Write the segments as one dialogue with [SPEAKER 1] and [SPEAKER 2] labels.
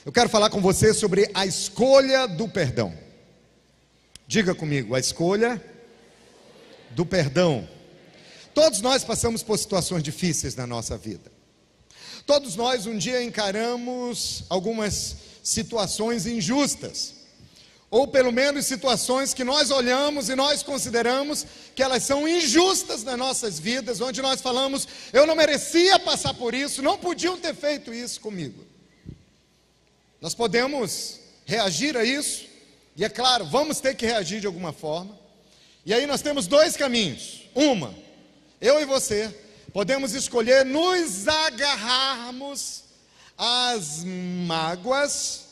[SPEAKER 1] Eu quero falar com você sobre a escolha do perdão. Diga comigo, a escolha do perdão. Todos nós passamos por situações difíceis na nossa vida. Todos nós um dia encaramos algumas situações injustas, ou pelo menos situações que nós olhamos e nós consideramos que elas são injustas nas nossas vidas, onde nós falamos, eu não merecia passar por isso, não podiam ter feito isso comigo. Nós podemos reagir a isso, e é claro, vamos ter que reagir de alguma forma. E aí nós temos dois caminhos. Eu e você podemos escolher nos agarrarmos às mágoas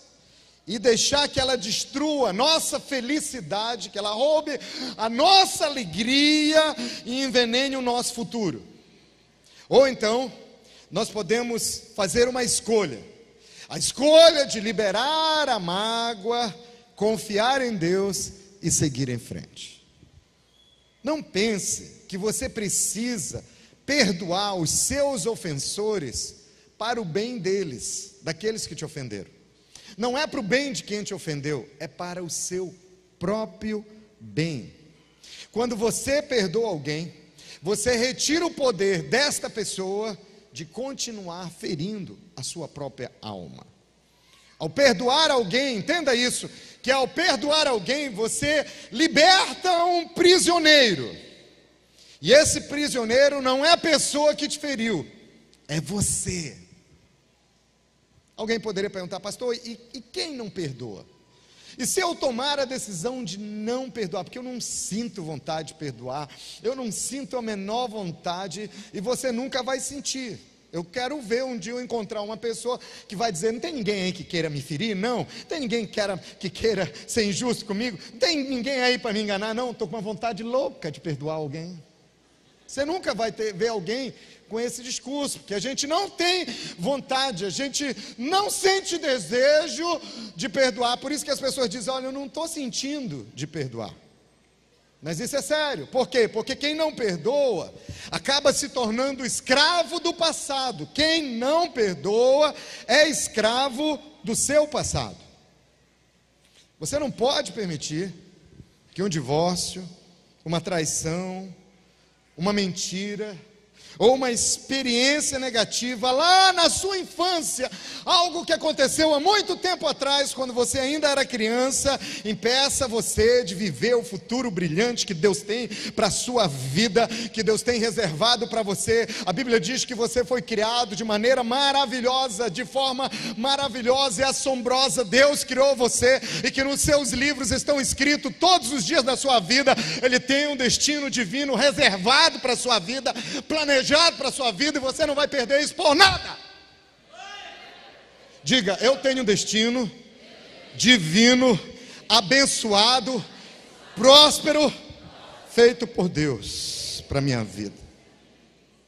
[SPEAKER 1] e deixar que ela destrua a nossa felicidade, que ela roube a nossa alegria e envenene o nosso futuro. Ou então, nós podemos fazer uma escolha. A escolha de liberar a mágoa, confiar em Deus e seguir em frente. Não pense que você precisa perdoar os seus ofensores para o bem deles, daqueles que te ofenderam. Não é para o bem de quem te ofendeu, é para o seu próprio bem. Quando você perdoa alguém, você retira o poder desta pessoa de continuar ferindo a sua própria alma. Ao perdoar alguém, entenda isso, que ao perdoar alguém, você liberta um prisioneiro. E esse prisioneiro não é a pessoa que te feriu, é você. Alguém poderia perguntar, pastor, e quem não perdoa? E se eu tomar a decisão de não perdoar, porque eu não sinto vontade de perdoar, eu não sinto a menor vontade, e você nunca vai sentir. Eu quero ver um dia eu encontrar uma pessoa que vai dizer, não tem ninguém aí que queira me ferir, não, tem ninguém que queira ser injusto comigo, não tem ninguém aí para me enganar, não, estou com uma vontade louca de perdoar alguém. Você nunca vai ver alguém com esse discurso, porque a gente não tem vontade, a gente não sente desejo de perdoar. Por isso que as pessoas dizem, olha, eu não estou sentindo de perdoar. Mas isso é sério, por quê? Porque quem não perdoa, acaba se tornando escravo do passado. Quem não perdoa, é escravo do seu passado. Você não pode permitir que um divórcio, uma traição, uma mentira, ou uma experiência negativa lá na sua infância, algo que aconteceu há muito tempo atrás, quando você ainda era criança, impeça você de viver o futuro brilhante que Deus tem para a sua vida, que Deus tem reservado para você. A Bíblia diz que você foi criado de maneira maravilhosa, de forma maravilhosa e assombrosa. Deus criou você, e que nos seus livros estão escritos todos os dias da sua vida. Ele tem um destino divino reservado para a sua vida, planejado para a sua vida, e você não vai perder isso por nada. Diga, eu tenho um destino divino, abençoado, próspero, feito por Deus para a minha vida.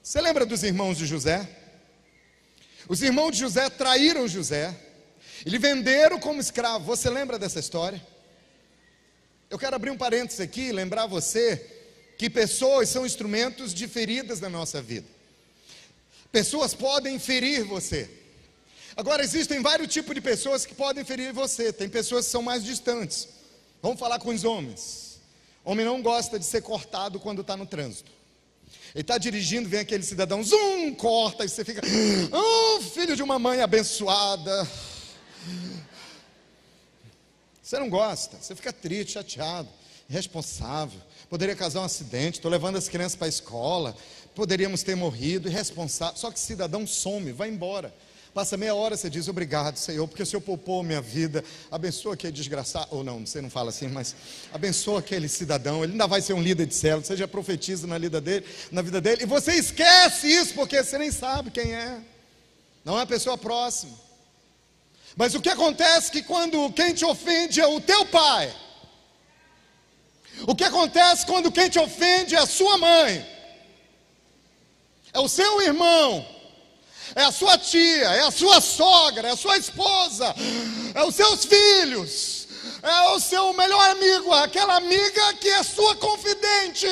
[SPEAKER 1] Você lembra dos irmãos de José? Os irmãos de José traíram José e lhe venderam como escravo. Você lembra dessa história? Eu quero abrir um parênteses aqui e lembrar você que pessoas são instrumentos de feridas na nossa vida. Pessoas podem ferir você. Agora, existem vários tipos de pessoas que podem ferir você. Tem pessoas que são mais distantes. Vamos falar com os homens. Homem não gosta de ser cortado quando está no trânsito. Ele está dirigindo, vem aquele cidadão, zum, corta, e você fica, filho de uma mãe abençoada. Você não gosta, você fica triste, chateado, irresponsável. Poderia causar um acidente, estou levando as crianças para a escola, poderíamos ter morrido, irresponsável. Só que cidadão some, vai embora. Passa meia hora, você diz, obrigado, Senhor, porque o Senhor poupou minha vida. Abençoa aquele desgraçado, ou não, você não fala assim, mas abençoa aquele cidadão, ele ainda vai ser um líder de célula, você já profetiza na vida dele, e você esquece isso, porque você nem sabe quem é. Não é a pessoa próxima. Mas o que acontece é que quando quem te ofende é o teu pai, o que acontece quando quem te ofende é a sua mãe, é o seu irmão, é a sua tia, é a sua sogra, é a sua esposa, é os seus filhos, é o seu melhor amigo, aquela amiga que é sua confidente,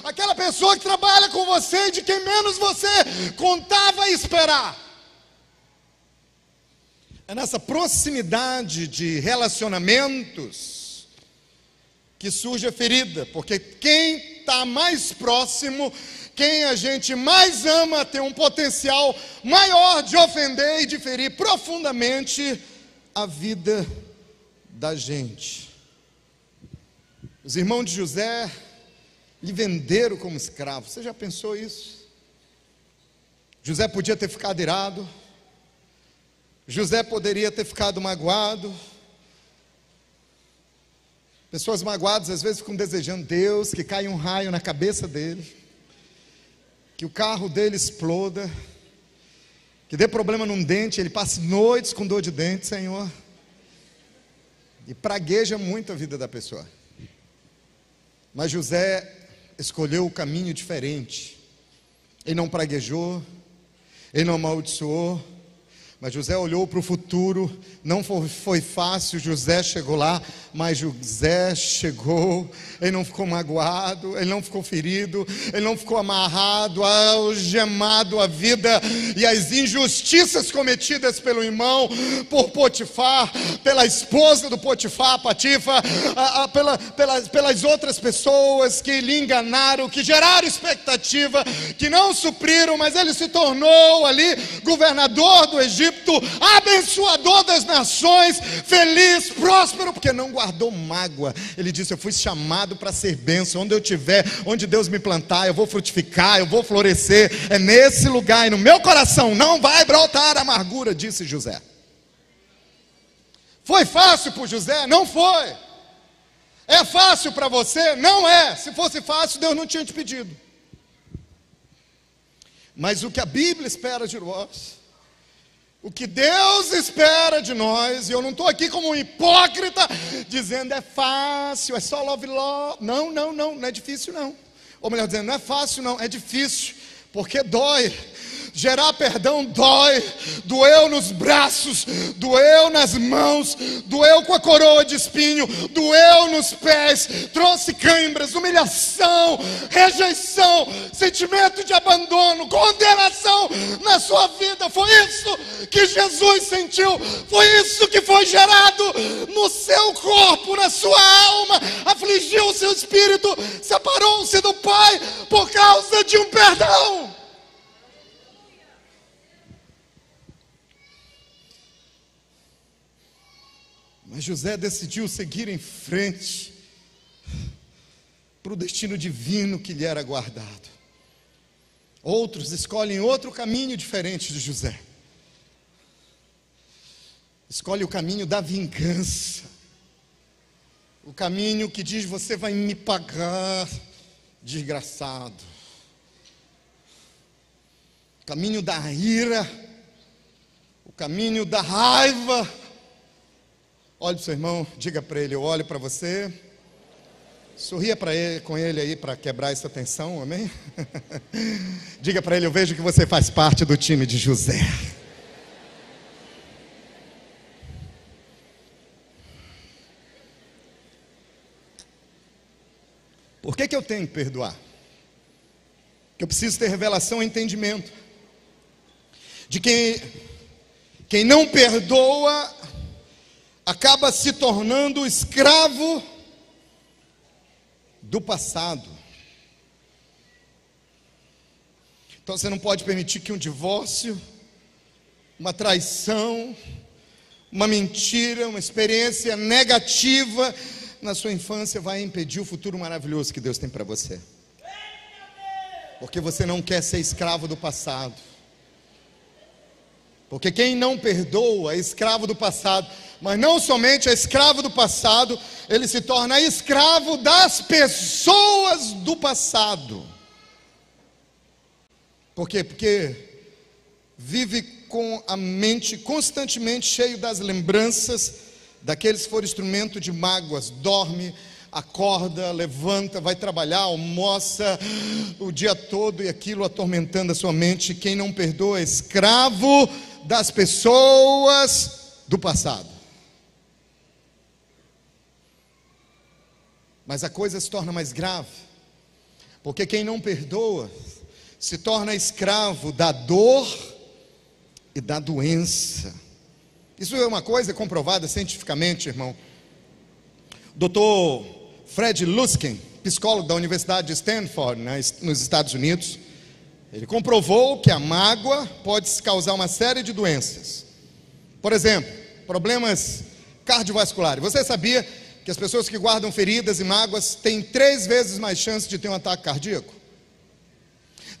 [SPEAKER 1] aquela pessoa que trabalha com você e de quem menos você contava esperar. É nessa proximidade de relacionamentos que surge a ferida, porque quem está mais próximo, quem a gente mais ama, tem um potencial maior de ofender e de ferir profundamente a vida da gente. Os irmãos de José lhe venderam como escravo. Você já pensou isso? José podia ter ficado irado, José poderia ter ficado magoado. Pessoas magoadas às vezes ficam desejando Deus que caia um raio na cabeça dele, que o carro dele exploda, que dê problema num dente, ele passe noites com dor de dente, Senhor, e pragueja muito a vida da pessoa. Mas José escolheu o caminho diferente. Ele não praguejou, ele não amaldiçoou, mas José olhou para o futuro. Não foi fácil, José chegou lá, mas José chegou. Ele não ficou magoado, ele não ficou ferido, ele não ficou amarrado, algemado à vida e às injustiças cometidas pelo irmão, por Potifar, pela esposa do Potifar, Patifa, pelas outras pessoas que lhe enganaram, que geraram expectativa, que não supriram, mas ele se tornou ali governador do Egito, abençoador das nações, feliz, próspero, porque não guardou mágoa. Ele disse: eu fui chamado para ser bênção. Onde eu estiver, onde Deus me plantar, eu vou frutificar, eu vou florescer. É nesse lugar, e no meu coração não vai brotar amargura, disse José. Foi fácil para José? Não foi. É fácil para você? Não é. Se fosse fácil, Deus não tinha te pedido. Mas o que a Bíblia espera de nós, o que Deus espera de nós, e eu não estou aqui como um hipócrita, dizendo é fácil, é só love. Não é difícil não. Ou melhor dizendo, não é fácil não, é difícil, porque dói. Gerar perdão dói, doeu nos braços, doeu nas mãos, doeu com a coroa de espinho, doeu nos pés, trouxe câimbras, humilhação, rejeição, sentimento de abandono, condenação na sua vida. Foi isso que Jesus sentiu, foi isso que foi gerado no seu corpo, na sua alma, afligiu o seu espírito, separou-se do Pai por causa de um perdão. Mas José decidiu seguir em frente para o destino divino que lhe era guardado. Outros escolhem outro caminho diferente de José. Escolhe o caminho da vingança. O caminho que diz: você vai me pagar, desgraçado. O caminho da ira. O caminho da raiva. Olhe para o seu irmão, diga para ele: eu olho para você. Sorria para ele, com ele aí, para quebrar essa tensão, amém? Diga para ele: eu vejo que você faz parte do time de José. Por que eu tenho que perdoar? Porque eu preciso ter revelação e entendimento de que quem não perdoa acaba se tornando escravo do passado. Então você não pode permitir que um divórcio, uma traição, uma mentira, uma experiência negativa na sua infância vai impedir o futuro maravilhoso que Deus tem para você. Porque você não quer ser escravo do passado. Porque quem não perdoa é escravo do passado. Mas não somente é escravo do passado, ele se torna escravo das pessoas do passado. Por quê? Porque vive com a mente constantemente cheio das lembranças daqueles que foram instrumento de mágoas. Dorme, acorda, levanta, vai trabalhar, almoça o dia todo e aquilo atormentando a sua mente. Quem não perdoa é escravo das pessoas do passado. Mas a coisa se torna mais grave, porque quem não perdoa se torna escravo da dor e da doença Isso é uma coisa comprovada cientificamente, irmão. Dr. Fred Luskin, psicólogo da Universidade de Stanford, nos Estados Unidos, ele comprovou que a mágoa pode causar uma série de doenças. Por exemplo, problemas cardiovasculares. Você sabia que as pessoas que guardam feridas e mágoas têm 3 vezes mais chance de ter um ataque cardíaco?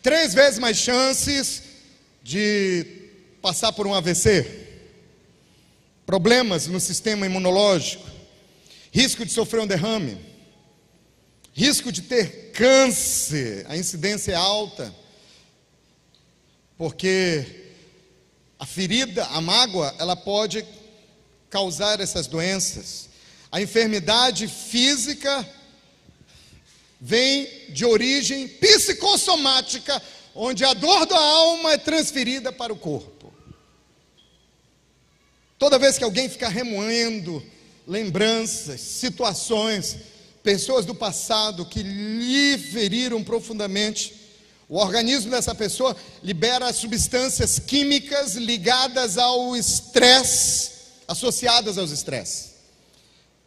[SPEAKER 1] 3 vezes mais chances de passar por um AVC. Problemas no sistema imunológico. Risco de sofrer um derrame. Risco de ter câncer. A incidência é alta. Porque a ferida, a mágoa, ela pode causar essas doenças. A enfermidade física vem de origem psicossomática, onde a dor da alma é transferida para o corpo. Toda vez que alguém fica remoendo lembranças, situações, pessoas do passado que lhe feriram profundamente, o organismo dessa pessoa libera substâncias químicas ligadas ao estresse, associadas aos estresses.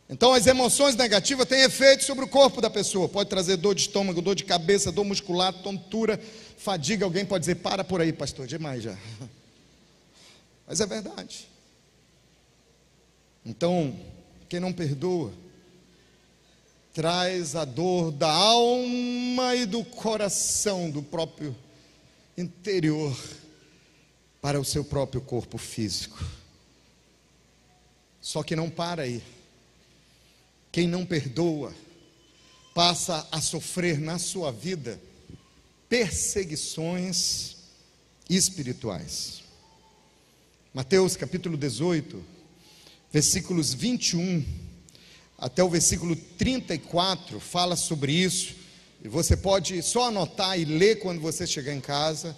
[SPEAKER 1] Então as emoções negativas têm efeito sobre o corpo da pessoa. Pode trazer dor de estômago, dor de cabeça, dor muscular, tontura, fadiga. Alguém pode dizer, para por aí, pastor, demais já. Mas é verdade. Então, quem não perdoa, traz a dor da alma e do coração, do próprio interior, para o seu próprio corpo físico. Só que não para aí. Quem não perdoa, passa a sofrer na sua vida perseguições espirituais. Mateus capítulo 18, versículos 21 até o versículo 34, fala sobre isso. E você pode só anotar e ler quando você chegar em casa.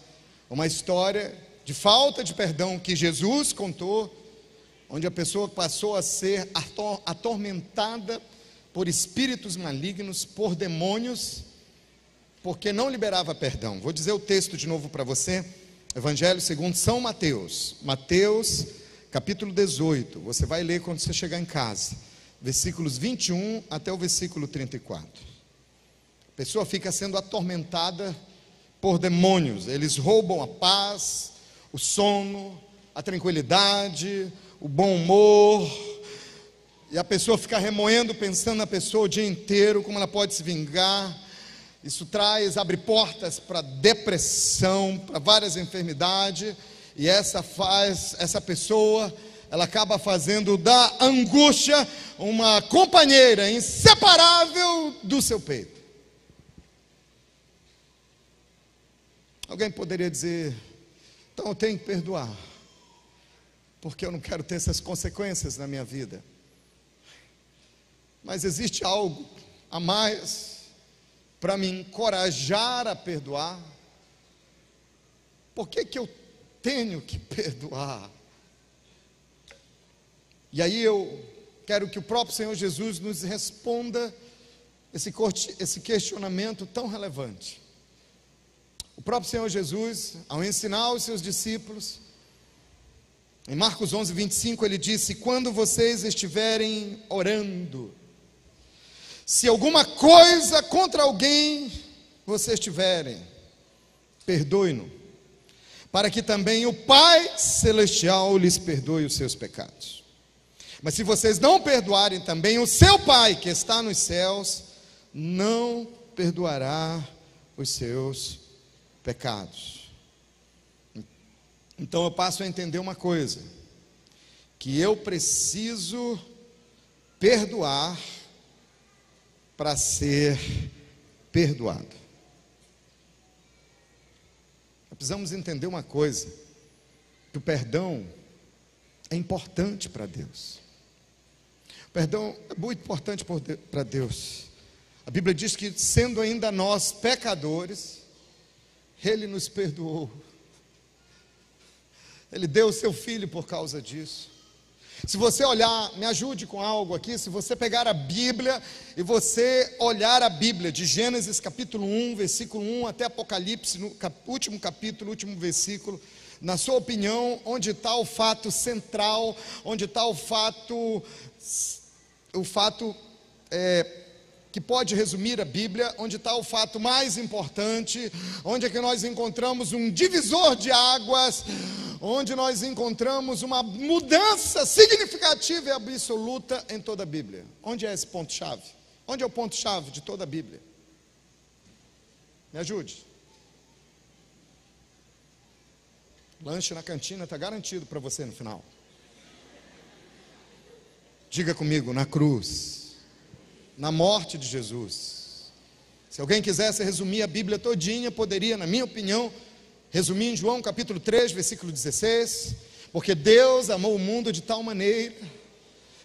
[SPEAKER 1] Uma história de falta de perdão que Jesus contou, onde a pessoa passou a ser atormentada por espíritos malignos, por demônios, porque não liberava perdão. Vou dizer o texto de novo para você. Evangelho segundo São Mateus, Mateus capítulo 18, você vai ler quando você chegar em casa, versículos 21 até o versículo 34. A pessoa fica sendo atormentada por demônios. Eles roubam a paz, o sono, a tranquilidade, o bom humor, e a pessoa fica remoendo, pensando na pessoa o dia inteiro, como ela pode se vingar. Isso abre portas para depressão, para várias enfermidades, e essa pessoa, ela acaba fazendo da angústia uma companheira inseparável do seu peito. Alguém poderia dizer, então eu tenho que perdoar, porque eu não quero ter essas consequências na minha vida. Mas existe algo a mais para me encorajar a perdoar. Por que eu tenho que perdoar? E aí eu quero que o próprio Senhor Jesus nos responda esse questionamento tão relevante. O próprio Senhor Jesus, ao ensinar os seus discípulos, em Marcos 11, 25, ele disse: quando vocês estiverem orando, se alguma coisa contra alguém vocês tiverem, perdoe-no, para que também o Pai Celestial lhes perdoe os seus pecados. Mas se vocês não perdoarem também, o seu Pai que está nos céus não perdoará os seus pecados. Então eu passo a entender uma coisa, que eu preciso perdoar para ser perdoado. Precisamos entender uma coisa, que o perdão é importante para Deus. O perdão é muito importante para Deus. A Bíblia diz que, sendo ainda nós pecadores, Ele nos perdoou. Ele deu o seu Filho por causa disso. Se você olhar, me ajude com algo aqui, se você pegar a Bíblia e você olhar a Bíblia de Gênesis capítulo 1, versículo 1 até Apocalipse, no último capítulo, último versículo, na sua opinião, onde está o fato central, onde está o fato que pode resumir a Bíblia, onde está o fato mais importante, onde é que nós encontramos um divisor de águas, onde nós encontramos uma mudança significativa e absoluta em toda a Bíblia. Onde é esse ponto-chave? Onde é o ponto-chave de toda a Bíblia? Me ajude. Lanche na cantina está garantido para você no final. Diga comigo, na cruz, na morte de Jesus. Se alguém quisesse resumir a Bíblia todinha, poderia, na minha opinião, resumir em João capítulo 3, versículo 16, porque Deus amou o mundo de tal maneira,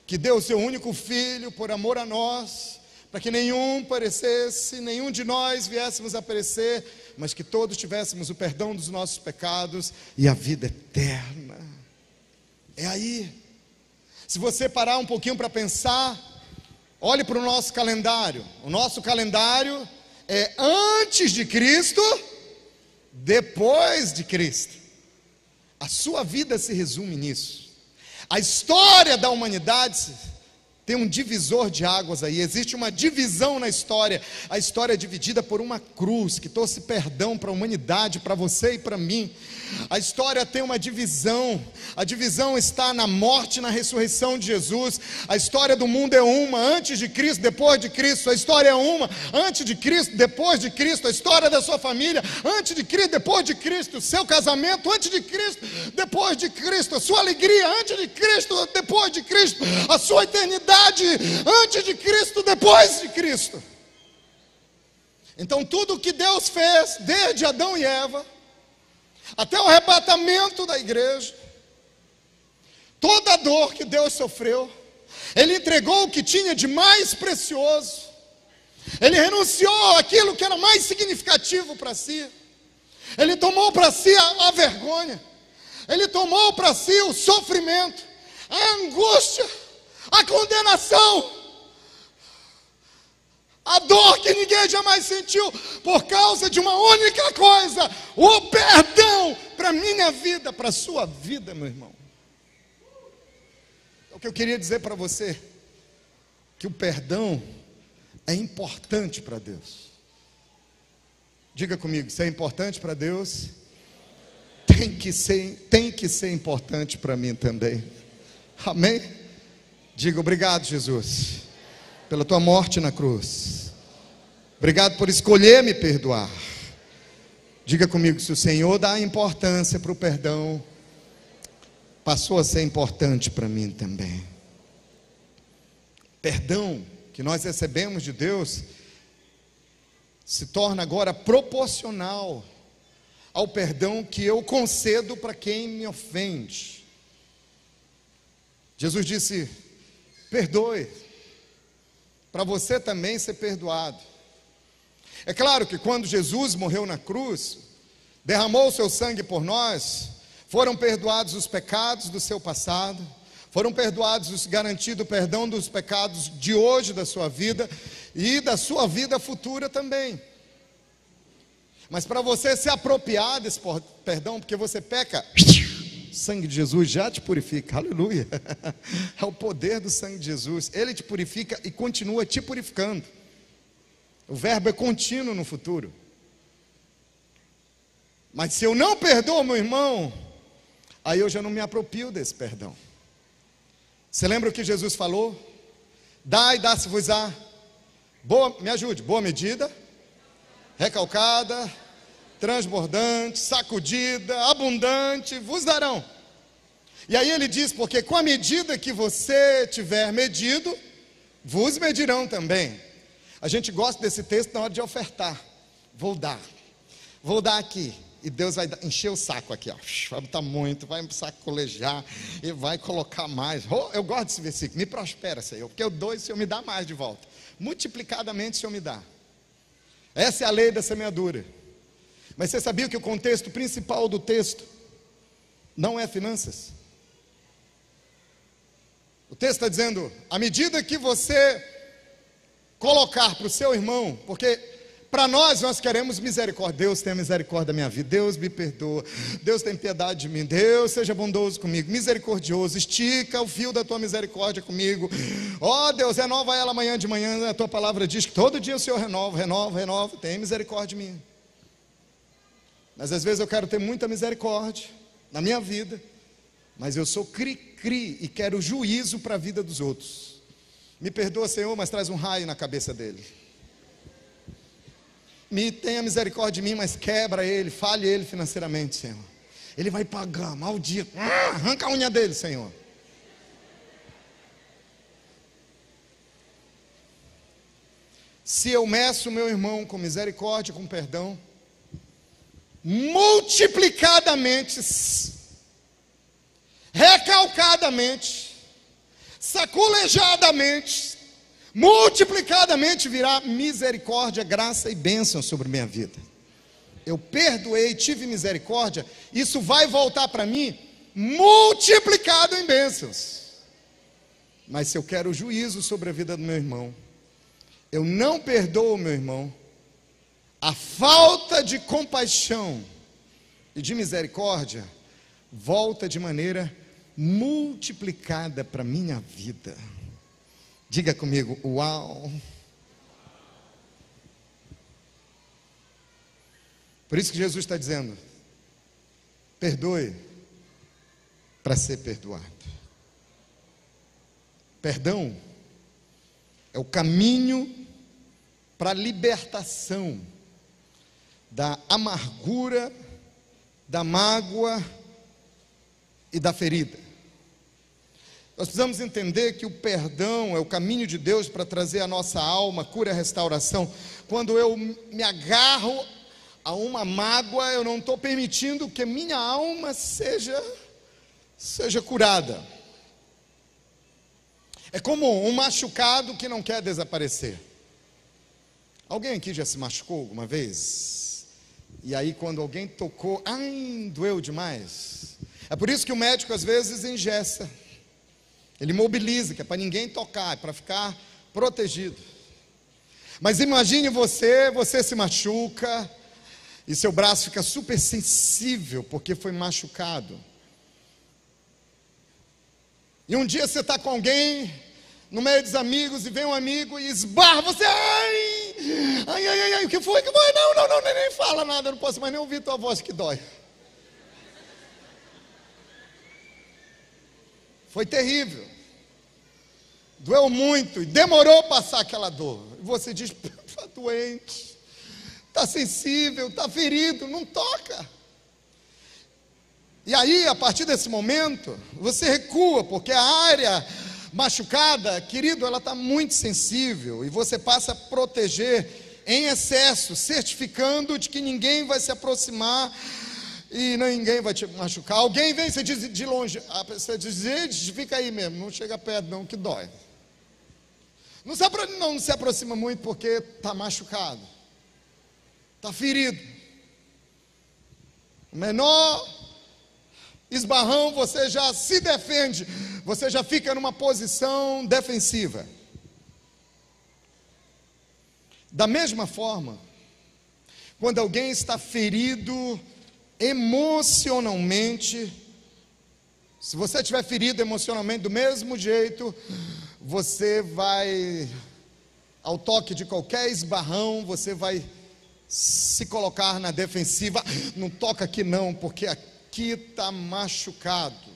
[SPEAKER 1] que deu o seu único Filho por amor a nós, para que nenhum perecesse, nenhum de nós viéssemos a perecer, mas que todos tivéssemos o perdão dos nossos pecados e a vida eterna. É aí. Se você parar um pouquinho para pensar, olhe para o nosso calendário. O nosso calendário é antes de Cristo, depois de Cristo. A sua vida se resume nisso. A história da humanidade tem um divisor de águas aí. Existe uma divisão na história. A história é dividida por uma cruz que trouxe perdão para a humanidade, para você e para mim. A história tem uma divisão. A divisão está na morte e na ressurreição de Jesus. A história do mundo é uma, antes de Cristo, depois de Cristo. A história é uma, antes de Cristo, depois de Cristo. A história da sua família, antes de Cristo, depois de Cristo. O seu casamento, antes de Cristo, depois de Cristo. A sua alegria, antes de Cristo, depois de Cristo. A sua eternidade, antes de Cristo, depois de Cristo. Então tudo o que Deus fez, desde Adão e Eva, até o arrebatamento da igreja, toda a dor que Deus sofreu, Ele entregou o que tinha de mais precioso, Ele renunciou àquilo que era mais significativo para si, Ele tomou para si a vergonha, Ele tomou para si o sofrimento, a angústia, a condenação, a dor que ninguém jamais sentiu, por causa de uma única coisa: o perdão para a minha vida, para a sua vida, meu irmão. O que eu queria dizer para você, que o perdão é importante para Deus. Diga comigo, se é importante para Deus, tem que ser importante para mim também. Amém? Diga obrigado, Jesus, pela tua morte na cruz. Obrigado por escolher me perdoar. Diga comigo, se o Senhor dá importância para o perdão, passou a ser importante para mim também. Perdão que nós recebemos de Deus se torna agora proporcional ao perdão que eu concedo para quem me ofende. Jesus disse: perdoe, para você também ser perdoado. É claro que quando Jesus morreu na cruz, derramou o seu sangue por nós, foram perdoados os pecados do seu passado, foram perdoados, garantido o perdão dos pecados de hoje da sua vida e da sua vida futura também. Mas para você se apropriar desse perdão, porque você peca, o sangue de Jesus já te purifica, aleluia. É o poder do sangue de Jesus, Ele te purifica e continua te purificando. O verbo é contínuo no futuro. Mas se eu não perdoo meu irmão, aí eu já não me aproprio desse perdão. Você lembra o que Jesus falou? Dai, dá-se-vos-á. Me ajude, boa medida, recalcada, transbordante, sacudida, abundante, vos darão. E aí ele diz, porque com a medida que você tiver medido, vos medirão também. A gente gosta desse texto na hora de ofertar. Vou dar aqui. E Deus vai encher o saco aqui, ó. Vai botar muito, vai sacolejar e vai colocar mais. Eu gosto desse versículo. Me prospera, Senhor, porque eu dou e o Senhor me dá mais de volta. Multiplicadamente o Senhor me dá. Essa é a lei da semeadura. Mas você sabia que o contexto principal do texto não é finanças? O texto está dizendo: à medida que você colocar para o seu irmão, porque Para nós queremos misericórdia. Deus tenha misericórdia da minha vida, Deus me perdoa, Deus tem piedade de mim, Deus seja bondoso comigo, misericordioso, estica o fio da tua misericórdia comigo. Ó Deus, renova ela amanhã de manhã. A tua palavra diz que todo dia o Senhor renova, tem misericórdia de mim. Mas às vezes eu quero ter muita misericórdia na minha vida, mas eu sou cri-cri e quero juízo para a vida dos outros. Me perdoa, Senhor, mas traz um raio na cabeça dele. Me tenha misericórdia de mim, mas quebra ele, falhe ele financeiramente, Senhor. Ele vai pagar, maldito. Arranca a unha dele, Senhor. Se eu meço o meu irmão com misericórdia, com perdão, multiplicadamente, recalcadamente, saculejadamente, multiplicadamente virá misericórdia, graça e bênção sobre minha vida. Eu perdoei, tive misericórdia, isso vai voltar para mim multiplicado em bênçãos. Mas se eu quero juízo sobre a vida do meu irmão, eu não perdoo o meu irmão, a falta de compaixão e de misericórdia volta de maneira multiplicada para a minha vida. Diga comigo, uau! Por isso que Jesus está dizendo, perdoe para ser perdoado. Perdão é o caminho para a libertação da amargura, da mágoa e da ferida. Nós precisamos entender que o perdão é o caminho de Deus para trazer a nossa alma cura e restauração. Quando eu me agarro a uma mágoa, eu não estou permitindo que minha alma seja curada. É como um machucado que não quer desaparecer. Alguém aqui já se machucou alguma vez? E aí quando alguém tocou, doeu demais. É por isso que o médico às vezes engessa. Ele mobiliza, que é para ninguém tocar, é para ficar protegido. Mas imagine você se machuca e seu braço fica super sensível porque foi machucado. E um dia você está com alguém no meio dos amigos e vem um amigo e esbarra você. Ai, o que foi? Não, nem fala nada, eu não posso mais nem ouvir tua voz que dói. Foi terrível. Doeu muito e demorou passar aquela dor. E você diz, está doente, está sensível, está ferido, não toca. E aí, a partir desse momento, você recua, porque a área machucada, querido, ela está muito sensível. E você passa a proteger em excesso, certificando de que ninguém vai se aproximar e ninguém vai te machucar. Alguém vem, você diz de longe, a pessoa diz, fica aí mesmo, não chega perto não, que dói. Não se aproxima muito porque está machucado, está ferido. O menor esbarrão você já se defende, você já fica numa posição defensiva. Da mesma forma, quando alguém está ferido emocionalmente, se você estiver ferido emocionalmente do mesmo jeito, você vai, ao toque de qualquer esbarrão, você vai se colocar na defensiva. Não toca aqui não, porque aqui está machucado.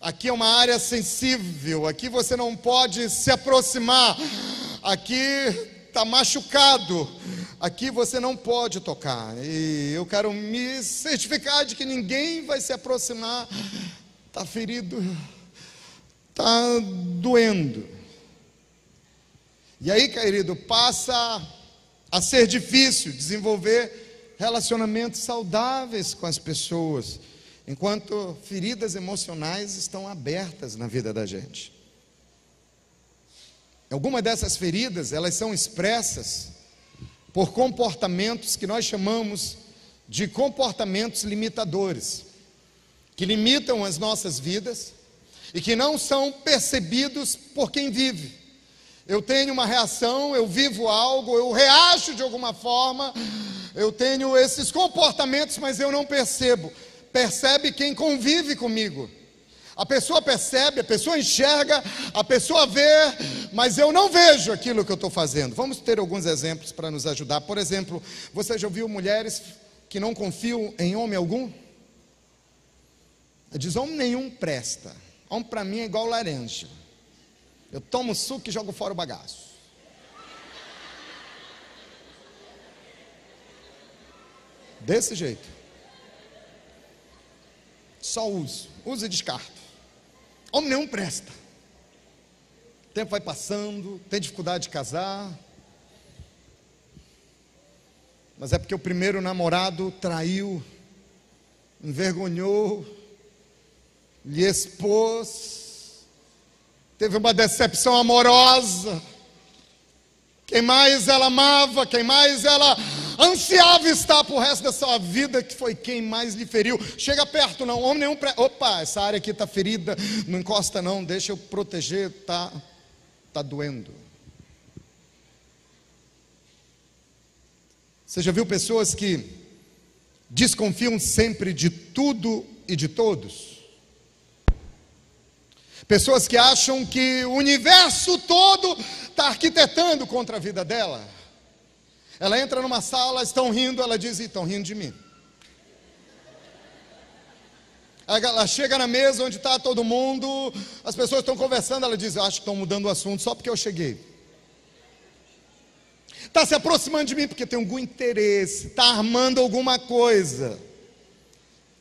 [SPEAKER 1] Aqui é uma área sensível, aqui você não pode se aproximar. Aqui está machucado, aqui você não pode tocar. E eu quero me certificar de que ninguém vai se aproximar. Está ferido, está doendo. E aí, querido, passa a ser difícil desenvolver relacionamentos saudáveis com as pessoas, enquanto feridas emocionais estão abertas na vida da gente. Algumas dessas feridas, elas são expressas por comportamentos que nós chamamos de comportamentos limitadores, que limitam as nossas vidas e que não são percebidos por quem vive. Eu tenho uma reação, eu vivo algo, eu reajo de alguma forma, eu tenho esses comportamentos, mas eu não percebo. Percebe quem convive comigo. A pessoa percebe, a pessoa enxerga, a pessoa vê, mas eu não vejo aquilo que eu estou fazendo. Vamos ter alguns exemplos para nos ajudar. Por exemplo, você já ouviu mulheres que não confiam em homem algum? Diz, homem nenhum presta. Homem para mim é igual laranja. Eu tomo suco e jogo fora o bagaço. Desse jeito. Só uso e descarto. Homem nenhum presta. O tempo vai passando, tem dificuldade de casar. Mas é porque o primeiro namorado traiu, envergonhou, lhe expôs, teve uma decepção amorosa. Quem mais ela amava, quem mais ela ansiava estar por resto da sua vida, que foi quem mais lhe feriu. Chega perto não, homem nenhum, opa, essa área aqui está ferida, não encosta não, deixa eu proteger, tá doendo. Você já viu pessoas que desconfiam sempre de tudo e de todos? Pessoas que acham que o universo todo está arquitetando contra a vida dela. Ela entra numa sala, estão rindo, ela diz, estão rindo de mim. Ela chega na mesa onde está todo mundo, as pessoas estão conversando, ela diz, eu acho que estão mudando o assunto só porque eu cheguei. Está se aproximando de mim porque tem algum interesse, está armando alguma coisa.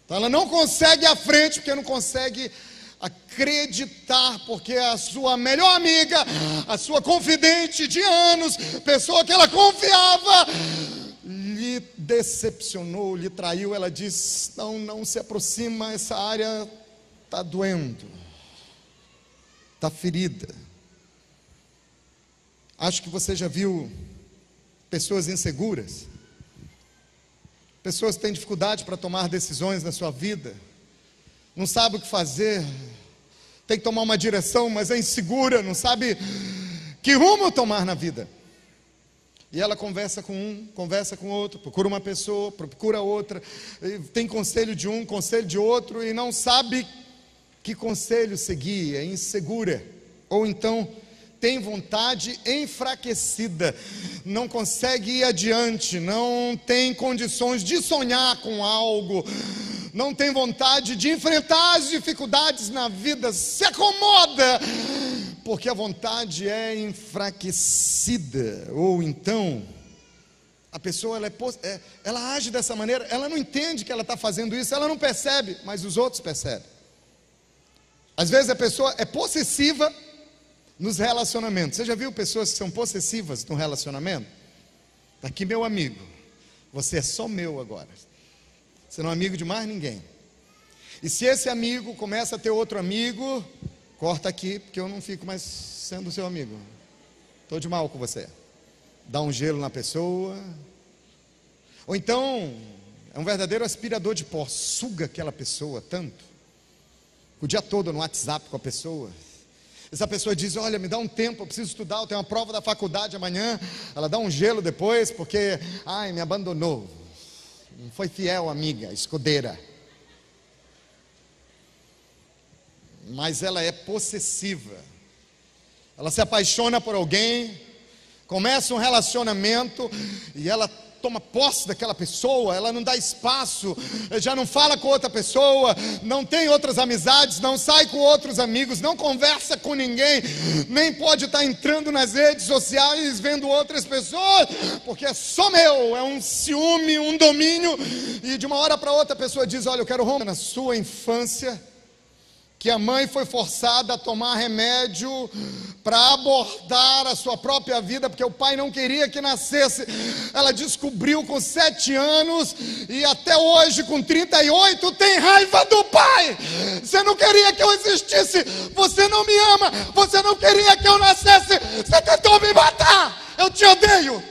[SPEAKER 1] Então ela não consegue ir à frente porque não consegue acreditar, porque a sua melhor amiga, a sua confidente de anos, pessoa que ela confiava, lhe decepcionou, lhe traiu. Ela diz, não se aproxima, essa área está doendo, está ferida. Acho que você já viu pessoas inseguras, pessoas que têm dificuldade para tomar decisões na sua vida, não sabe o que fazer, tem que tomar uma direção, mas é insegura, não sabe que rumo tomar na vida. E ela conversa com um, conversa com outro, procura uma pessoa, procura outra, tem conselho de um, conselho de outro, e não sabe que conselho seguir, é insegura. Ou então tem vontade enfraquecida, não consegue ir adiante, não tem condições de sonhar com algo, não tem vontade de enfrentar as dificuldades na vida, se acomoda, porque a vontade é enfraquecida. Ou então, a pessoa ela age dessa maneira, ela não entende que ela está fazendo isso, ela não percebe, mas os outros percebem. Às vezes a pessoa é possessiva nos relacionamentos. Você já viu pessoas que são possessivas no relacionamento? Está aqui meu amigo, você é só meu agora. Você não é amigo de mais ninguém. E se esse amigo começa a ter outro amigo, corta aqui, porque eu não fico mais sendo seu amigo. Estou de mal com você. Dá um gelo na pessoa. Ou então, é um verdadeiro aspirador de pó. Suga aquela pessoa tanto. O dia todo no WhatsApp com a pessoa. Essa pessoa diz, olha, me dá um tempo, eu preciso estudar, eu tenho uma prova da faculdade amanhã. Ela dá um gelo depois, porque, me abandonou. Não foi fiel, amiga, escudeira. Mas ela é possessiva. Ela se apaixona por alguém, começa um relacionamento e ela toma posse daquela pessoa, ela não dá espaço, já não fala com outra pessoa, não tem outras amizades, não sai com outros amigos, não conversa com ninguém, nem pode estar entrando nas redes sociais vendo outras pessoas, porque é só meu, é um ciúme, um domínio. E de uma hora para outra a pessoa diz, olha, eu quero romper. Na sua infância, que a mãe foi forçada a tomar remédio para abortar a sua própria vida, porque o pai não queria que nascesse. Ela descobriu com 7 anos e até hoje com 38 tem raiva do pai. Você não queria que eu existisse, você não me ama, você não queria que eu nascesse, você tentou me matar, eu te odeio.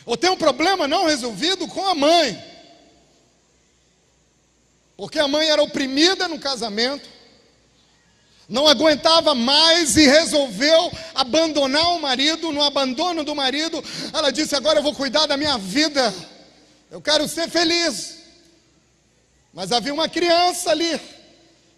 [SPEAKER 1] Ou tem um problema não resolvido com a mãe. porque a mãe era oprimida no casamento, não aguentava mais e resolveu abandonar o marido. No abandono do marido, ela disse: agora eu vou cuidar da minha vida, eu quero ser feliz. Mas havia uma criança ali,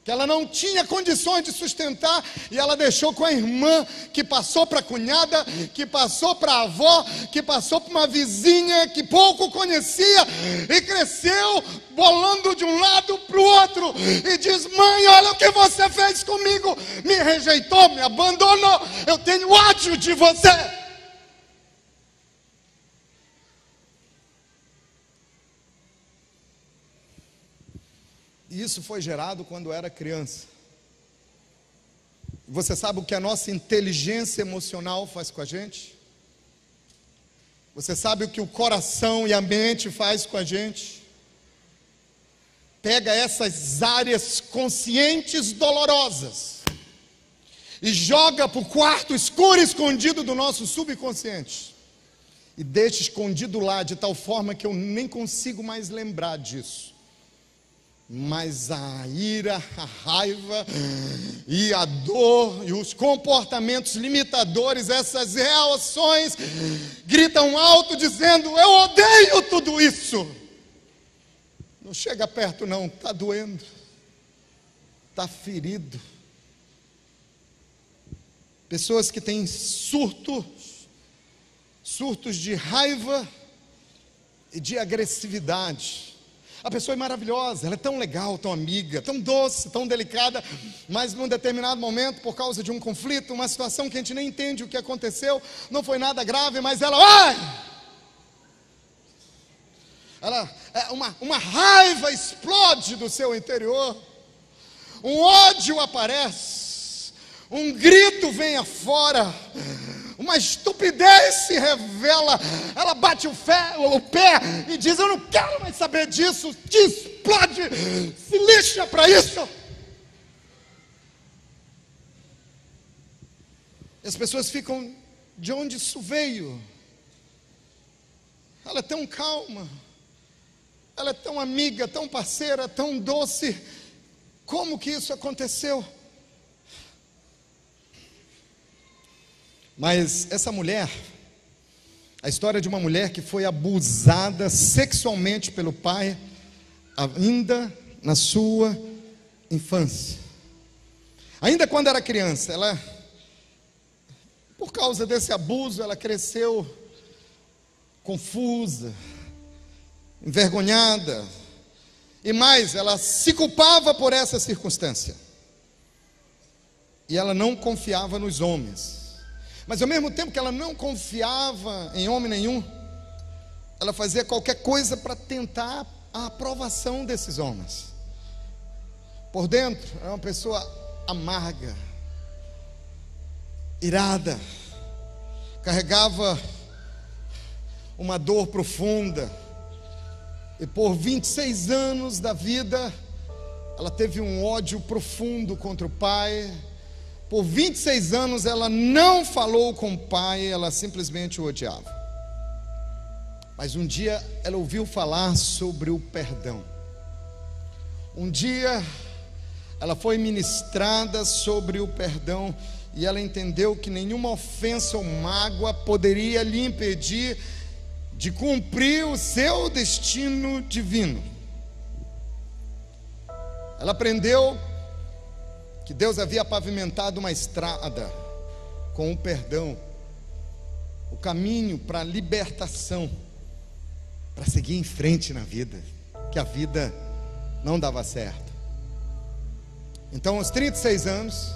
[SPEAKER 1] que ela não tinha condições de sustentar, e ela deixou com a irmã, que passou para a cunhada, que passou para a avó, que passou para uma vizinha que pouco conhecia, e cresceu bolando de um lado para o outro, e diz: mãe, olha o que você fez comigo, me rejeitou, me abandonou, eu tenho ódio de você. E isso foi gerado quando era criança. Você sabe o que a nossa inteligência emocional faz com a gente? Você sabe o que o coração e a mente faz com a gente? Pega essas áreas conscientes dolorosas e joga para o quarto escuro e escondido do nosso subconsciente, e deixa escondido lá de tal forma que eu nem consigo mais lembrar disso. Mas a ira, a raiva e a dor e os comportamentos limitadores, essas reações gritam alto dizendo: eu odeio tudo isso. Não chega perto não, está doendo, está ferido. Pessoas que têm surtos de raiva e de agressividade. A pessoa é maravilhosa, ela é tão legal, tão amiga, tão doce, tão delicada, mas num determinado momento, por causa de um conflito, uma situação que a gente nem entende o que aconteceu, não foi nada grave, mas ela uma raiva explode do seu interior, um ódio aparece, um grito vem afora, uma estupidez se revela, ela bate o pé e diz: eu não quero mais saber disso, te explode, se lixa para isso. E as pessoas ficam: de onde isso veio? Ela é tão calma, ela é tão amiga, tão parceira, tão doce, como que isso aconteceu? Mas essa mulher, a história de uma mulher que foi abusada sexualmente pelo pai, ainda na sua infância. Ainda quando era criança, ela, por causa desse abuso, ela cresceu confusa, envergonhada, e mais, ela se culpava por essa circunstância. E ela não confiava nos homens. Mas ao mesmo tempo que ela não confiava em homem nenhum, ela fazia qualquer coisa para tentar a aprovação desses homens. Por dentro, era uma pessoa amarga, irada, carregava uma dor profunda, e por 26 anos da vida, ela teve um ódio profundo contra o pai. Por 26 anos ela não falou com o pai, ela simplesmente o odiava. Mas um dia ela ouviu falar sobre o perdão. Um dia ela foi ministrada sobre o perdão, e ela entendeu que nenhuma ofensa ou mágoa poderia lhe impedir de cumprir o seu destino divino. Ela aprendeu que Deus havia pavimentado uma estrada com o perdão, o caminho para a libertação, para seguir em frente na vida, que a vida não dava certo. Então, aos 36 anos,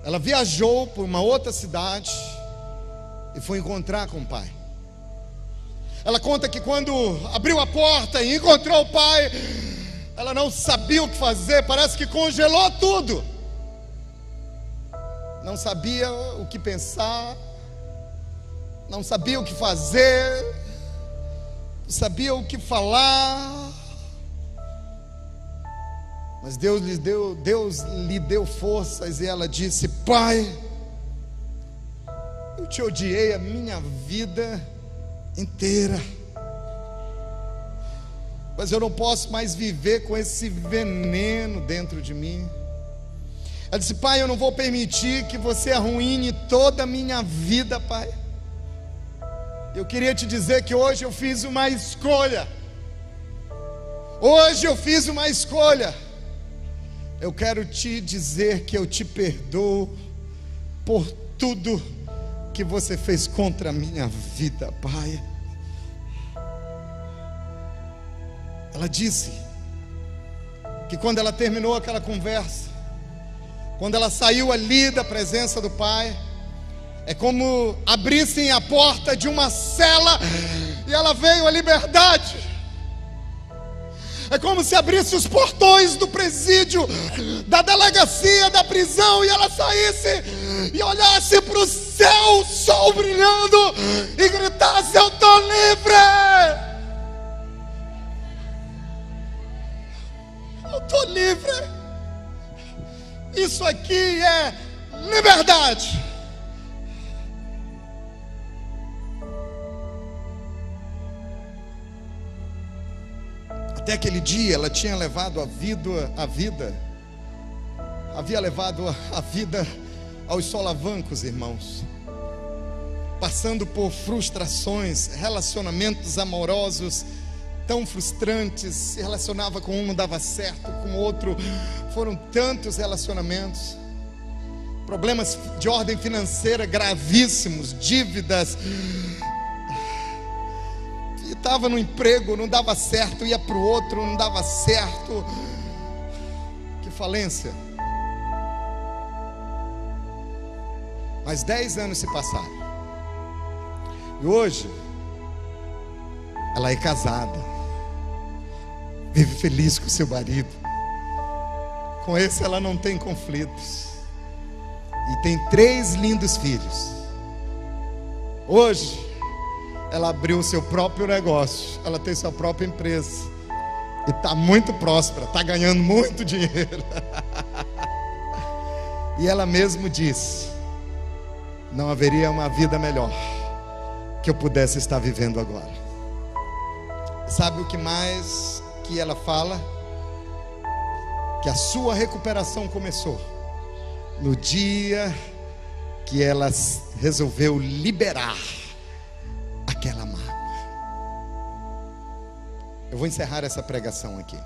[SPEAKER 1] ela viajou por uma outra cidade e foi encontrar com o pai. Ela conta que quando abriu a porta e encontrou o pai, ela não sabia o que fazer, parece que congelou tudo. Não sabia o que pensar, não sabia o que fazer, não sabia o que falar. Mas Deus lhe deu forças, e ela disse: pai, eu te odiei a minha vida inteira. mas eu não posso mais viver com esse veneno dentro de mim. Ela disse: pai, eu não vou permitir que você arruine toda a minha vida, pai. Eu queria te dizer que hoje eu fiz uma escolha. Hoje eu fiz uma escolha. Eu quero te dizer que eu te perdoo por tudo que você fez contra a minha vida, pai. Ela disse que quando ela terminou aquela conversa, quando ela saiu ali da presença do pai, é como abrissem a porta de uma cela e ela veio à liberdade. É como se abrisse os portões do presídio, da delegacia, da prisão, e ela saísse e olhasse para o céu, o sol brilhando, e gritasse: eu estou livre! Eu estou livre! Isso aqui é liberdade! Até aquele dia ela tinha levado havia levado a vida aos solavancos, irmãos, passando por frustrações, relacionamentos amorosos tão frustrantes. Se relacionava com um, não dava certo, com o outro, foram tantos relacionamentos, problemas de ordem financeira gravíssimos, dívidas. Estava no emprego, não dava certo, ia para o outro, não dava certo. Que falência. Mas 10 anos se passaram, e hoje ela é casada, vive feliz com seu marido. Com esse ela não tem conflitos, e tem 3 lindos filhos. Hoje ela abriu o seu próprio negócio, ela tem sua própria empresa, e está muito próspera, está ganhando muito dinheiro. E ela mesmo disse: não haveria uma vida melhor que eu pudesse estar vivendo agora. Sabe o que mais que ela fala? Que a sua recuperação começou no dia que ela resolveu liberar aquela mágoa. Eu vou encerrar essa pregação aqui.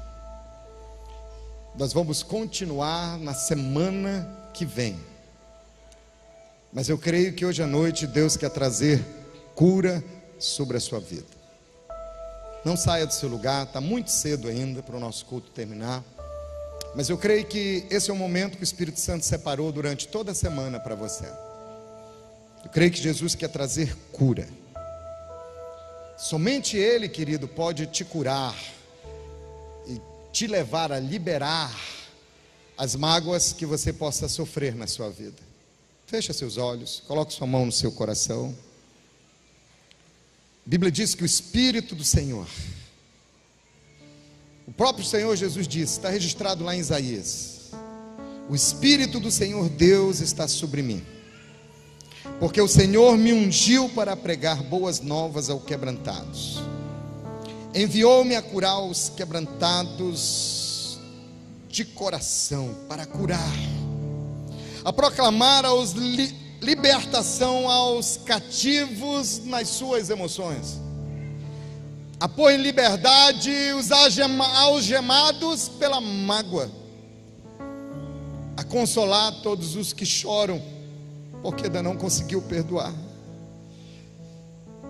[SPEAKER 1] Nós vamos continuar na semana que vem, mas eu creio que hoje à noite Deus quer trazer cura sobre a sua vida. Não saia do seu lugar, está muito cedo ainda para o nosso culto terminar, mas eu creio que esse é o momento que o Espírito Santo separou durante toda a semana para você. Eu creio que Jesus quer trazer cura. Somente Ele, querido, pode te curar e te levar a liberar as mágoas que você possa sofrer na sua vida. Feche seus olhos, coloque sua mão no seu coração. A Bíblia diz que o Espírito do Senhor, o próprio Senhor Jesus disse, está registrado lá em Isaías: o Espírito do Senhor Deus está sobre mim, porque o Senhor me ungiu para pregar boas novas aos quebrantados, enviou-me a curar os quebrantados de coração, para curar, a proclamar libertação aos cativos nas suas emoções, a pôr em liberdade os algemados pela mágoa, a consolar todos os que choram porque ainda não conseguiu perdoar.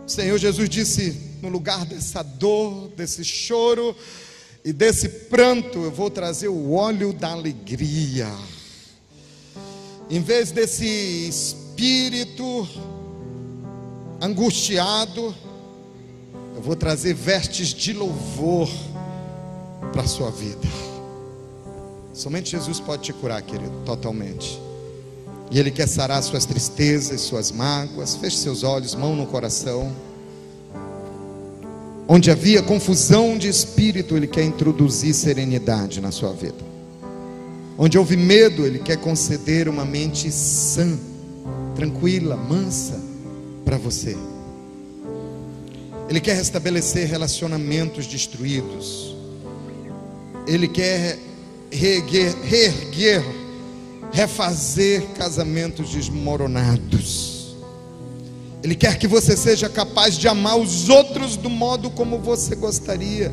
[SPEAKER 1] O Senhor Jesus disse: no lugar dessa dor, desse choro e desse pranto, eu vou trazer o óleo da alegria. Em vez desse espírito angustiado, eu vou trazer vestes de louvor para a sua vida. Somente Jesus pode te curar, querido, totalmente. E Ele quer sarar suas tristezas, suas mágoas. Feche seus olhos, mão no coração. Onde havia confusão de espírito, Ele quer introduzir serenidade na sua vida. Onde houve medo, Ele quer conceder uma mente sã, tranquila, mansa para você. Ele quer restabelecer relacionamentos destruídos. Ele quer reerguer, refazer casamentos desmoronados. Ele quer que você seja capaz de amar os outros do modo como você gostaria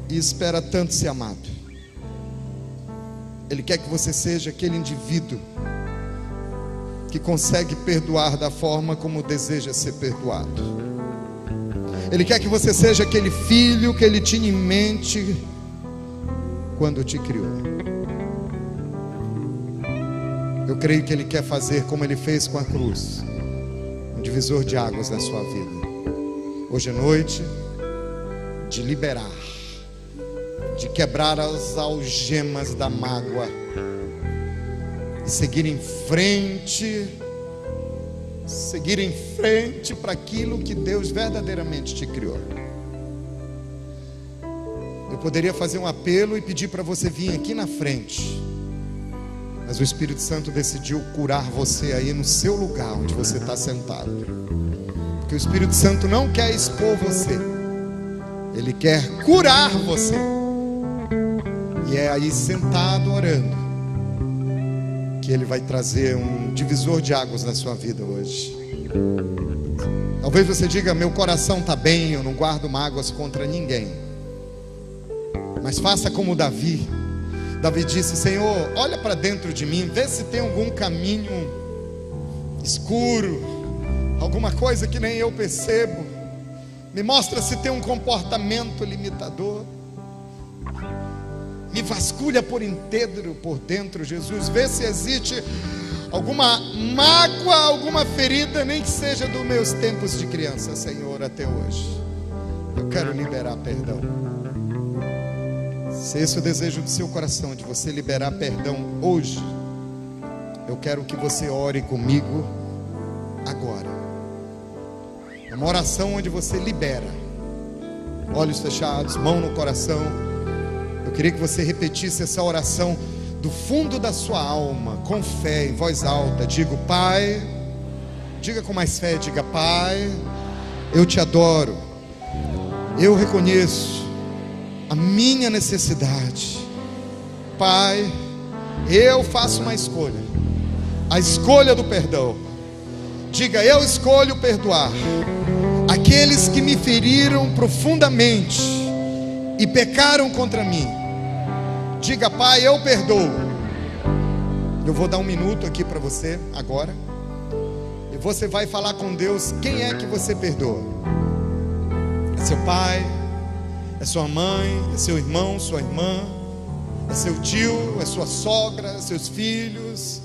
[SPEAKER 1] e espera tanto ser amado. Ele quer que você seja aquele indivíduo que consegue perdoar da forma como deseja ser perdoado. Ele quer que você seja aquele filho que Ele tinha em mente quando te criou. Eu creio que Ele quer fazer como Ele fez com a cruz, um divisor de águas na sua vida. Hoje é noite de liberar, de quebrar as algemas da mágoa e seguir em frente para aquilo que Deus verdadeiramente te criou. Eu poderia fazer um apelo e pedir para você vir aqui na frente, mas o Espírito Santo decidiu curar você aí no seu lugar onde você está sentado, porque o Espírito Santo não quer expor você, Ele quer curar você. E é aí sentado orando que Ele vai trazer um divisor de águas na sua vida hoje. Talvez você diga: meu coração está bem, eu não guardo mágoas contra ninguém. Mas faça como Davi. Davi disse: Senhor, olha para dentro de mim, vê se tem algum caminho escuro, alguma coisa que nem eu percebo. Me mostra se tem um comportamento limitador. Me vasculha por inteiro por dentro, Jesus. Vê se existe alguma mágoa, alguma ferida, nem que seja dos meus tempos de criança, Senhor, até hoje. Eu quero liberar perdão. Se esse é o desejo do seu coração, de você liberar perdão hoje, eu quero que você ore comigo agora. É uma oração onde você libera. Olhos fechados, mão no coração. Eu queria que você repetisse essa oração do fundo da sua alma, com fé, em voz alta. Diga: Pai, diga com mais fé, diga: Pai, eu te adoro. Eu reconheço a minha necessidade. Pai, eu faço uma escolha, a escolha do perdão. Diga: eu escolho perdoar aqueles que me feriram profundamente e pecaram contra mim. Diga: Pai, eu perdoo. Eu vou dar um minuto aqui para você agora, e você vai falar com Deus quem é que você perdoa. É seu pai, é sua mãe, é seu irmão, sua irmã, é seu tio, é sua sogra, é seus filhos,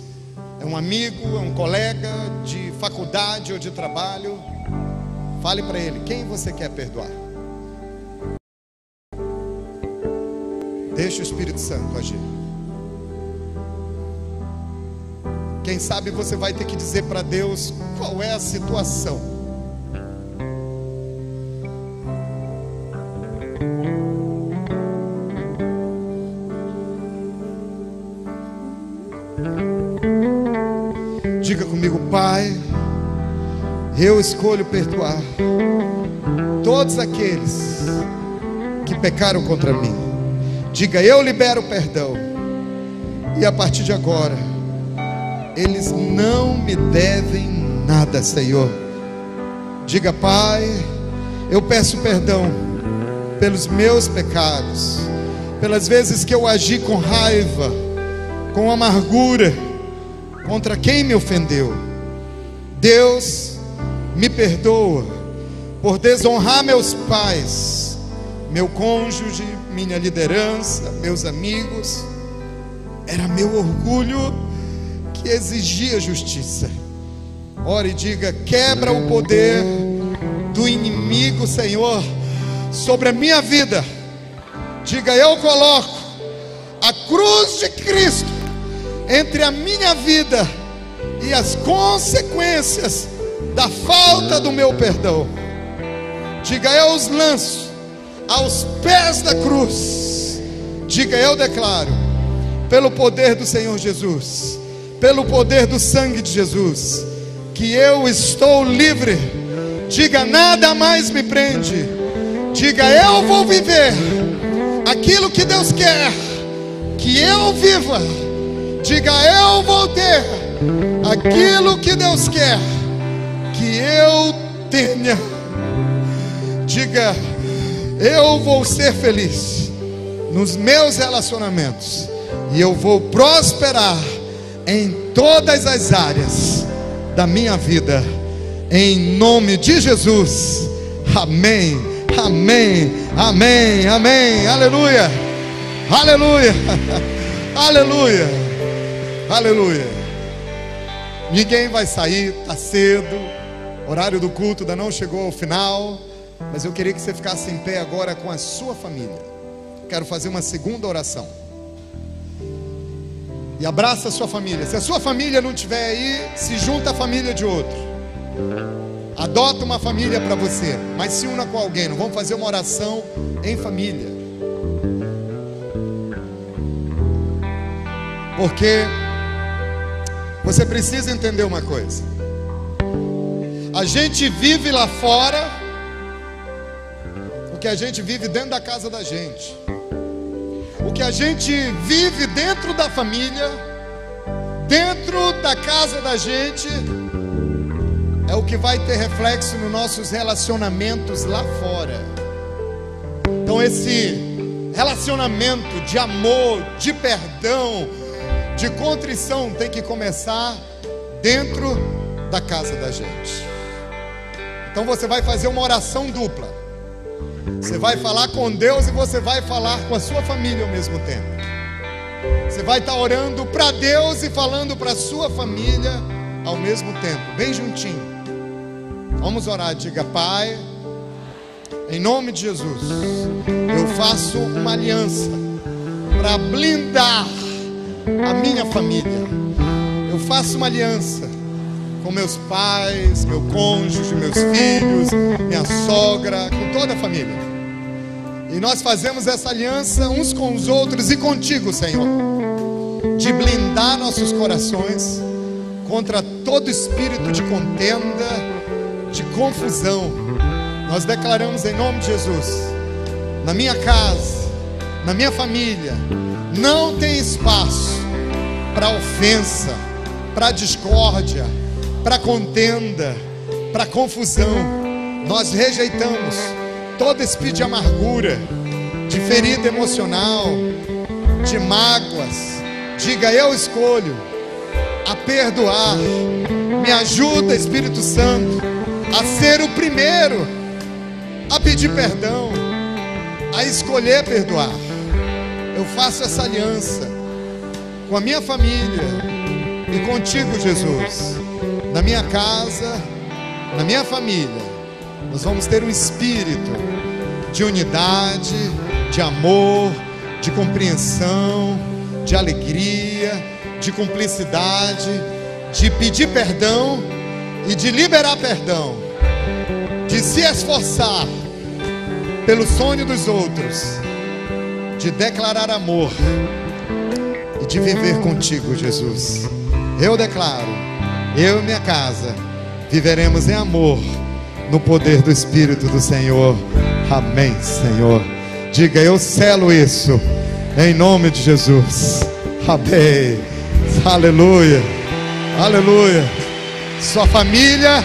[SPEAKER 1] é um amigo, é um colega de faculdade ou de trabalho. Fale para ele quem você quer perdoar. Deixa o Espírito Santo agir. Quem sabe você vai ter que dizer para Deus qual é a situação. Diga comigo: Pai, eu escolho perdoar todos aqueles que pecaram contra mim. Diga: eu libero o perdão, e a partir de agora eles não me devem nada, Senhor. Diga: Pai, eu peço perdão pelos meus pecados, pelas vezes que eu agi com raiva, com amargura contra quem me ofendeu. Deus, me perdoa por desonrar meus pais, meu cônjuge, minha liderança, meus amigos. Era meu orgulho que exigia justiça. Ore e diga: quebra o poder do inimigo, Senhor, sobre a minha vida. Diga: eu coloco a cruz de Cristo entre a minha vida e as consequências da falta do meu perdão. Diga: eu os lanço aos pés da cruz. Diga: eu declaro, pelo poder do Senhor Jesus, pelo poder do sangue de Jesus, que eu estou livre Diga: nada mais me prende. Diga: eu vou viver aquilo que Deus quer que eu viva. Diga: eu vou ter aquilo que Deus quer que eu tenha. Diga: eu vou ser feliz nos meus relacionamentos e eu vou prosperar em todas as áreas da minha vida, em nome de Jesus. Amém, amém, amém, amém. Aleluia, aleluia, aleluia, aleluia. Ninguém vai sair, está cedo, o horário do culto ainda não chegou ao final, mas eu queria que você ficasse em pé agora com a sua família. Quero fazer uma segunda oração. E abraça a sua família. Se a sua família não estiver aí, se junta à família de outro. Adota uma família para você, mas se una com alguém. Não vamos fazer uma oração em família, porque você precisa entender uma coisa. A gente vive lá fora o que a gente vive dentro da casa da gente. O que a gente vive dentro da família, dentro da casa da gente, é o que vai ter reflexo nos nossos relacionamentos lá fora. Então esse relacionamento de amor, de perdão, de contrição tem que começar dentro da casa da gente. Então você vai fazer uma oração dupla. Você vai falar com Deus e você vai falar com a sua família ao mesmo tempo. Você vai estar orando para Deus e falando para a sua família ao mesmo tempo, bem juntinho. Vamos orar. Diga: Pai, em nome de Jesus, eu faço uma aliança para blindar a minha família. Eu faço uma aliança com meus pais, meu cônjuge, meus filhos, minha sogra, com toda a família. E nós fazemos essa aliança uns com os outros e contigo, Senhor, de blindar nossos corações contra todo espírito de contenda, de confusão. Nós declaramos em nome de Jesus: na minha casa, na minha família, não tem espaço para ofensa, para discórdia, para contenda, para confusão. Nós rejeitamos todo espírito de amargura, de ferida emocional, de mágoas. Diga: eu escolho a perdoar. Me ajuda, Espírito Santo, a ser o primeiro a pedir perdão, a escolher perdoar. Eu faço essa aliança com a minha família e contigo, Jesus. Na minha casa, na minha família, nós vamos ter um espírito de unidade, de amor, de compreensão, de alegria, de cumplicidade, de pedir perdão e de liberar perdão, de se esforçar pelo sonho dos outros, de declarar amor e de viver contigo, Jesus. Eu declaro: eu e minha casa viveremos em amor, no poder do Espírito do Senhor. Amém, Senhor. Diga: eu selo isso em nome de Jesus. Amém. Aleluia, aleluia. Sua família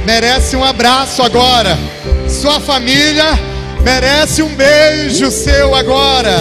[SPEAKER 1] merece um abraço agora. Sua família merece um beijo seu agora.